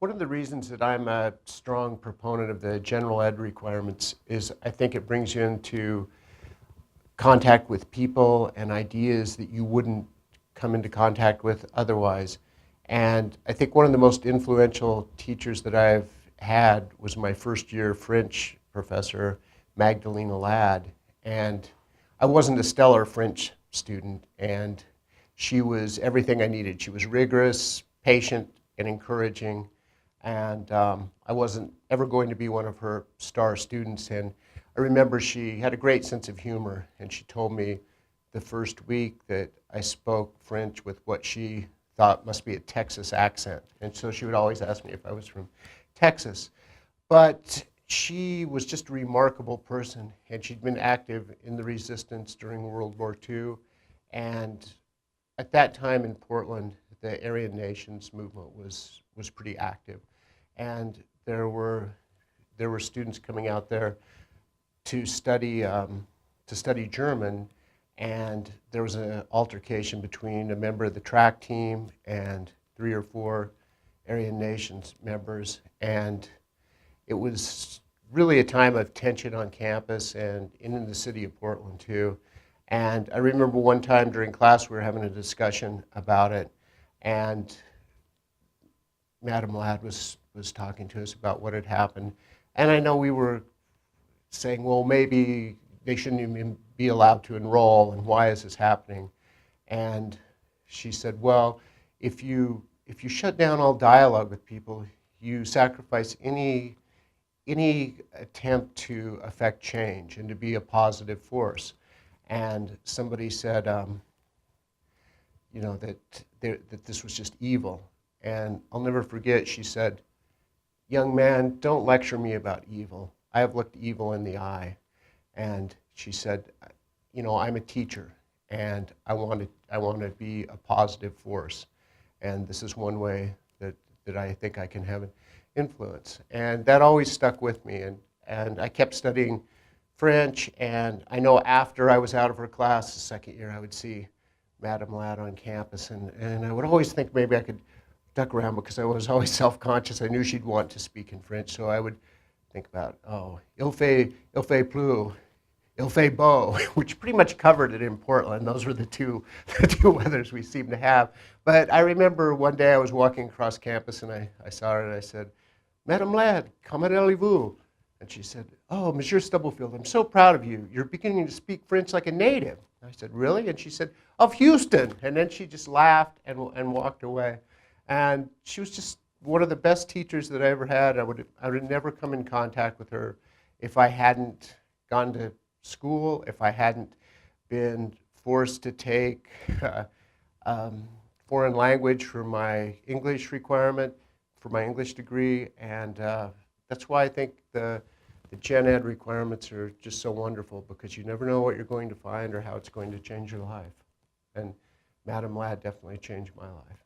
One of the reasons that I'm a strong proponent of the general ed requirements is I think it brings you into contact with people and ideas that you wouldn't come into contact with otherwise. And I think one of the most influential teachers that I've had was my first year French professor, Magdalena Ladd. And I wasn't a stellar French student, and she was everything I needed. She was rigorous, patient, and encouraging. And I wasn't ever going to be one of her star students. And I remember she had a great sense of humor, and she told me the first week that I spoke French with what she thought must be a Texas accent. And so she would always ask me if I was from Texas. But she was just a remarkable person, and she'd been active in the resistance during World War II. And at that time in Portland, the Aryan Nations movement was pretty active. And there were students coming out there to study German, and there was an altercation between a member of the track team and 3 or 4 Aryan Nations members, and it was really a time of tension on campus and in the city of Portland too. And I remember one time during class we were having a discussion about it, and Madam Ladd was talking to us about what had happened. And I know we were saying, well, maybe they shouldn't even be allowed to enroll, and why is this happening? And she said, well, if you shut down all dialogue with people, you sacrifice any attempt to affect change and to be a positive force. And somebody said, you know, that this was just evil. And I'll never forget, she said, young man, don't lecture me about evil. I have looked evil in the eye. And she said, you know, I'm a teacher, and I want to be a positive force. And this is one way that I think I can have an influence. And that always stuck with me. And I kept studying French, and I know after I was out of her class the second year, I would see Madam Ladd on campus, and I would always think maybe I could duck around because I was always self-conscious. I knew she'd want to speak in French, so I would think about, oh, il fait plus, il fait beau, which pretty much covered it in Portland. Those were the two weathers we seemed to have. But I remember one day I was walking across campus, and I saw her, and I said, Madame Ladd, comment allez-vous? And she said, oh, Monsieur Stubblefield, I'm so proud of you. You're beginning to speak French like a native. I said, really? And she said, of Houston. And then she just laughed and walked away. And she was just one of the best teachers that I ever had. I would have never come in contact with her if I hadn't gone to school, if I hadn't been forced to take foreign language for my English requirement, for my English degree. And that's why I think the gen ed requirements are just so wonderful, because you never know what you're going to find or how it's going to change your life. And Madam Ladd definitely changed my life.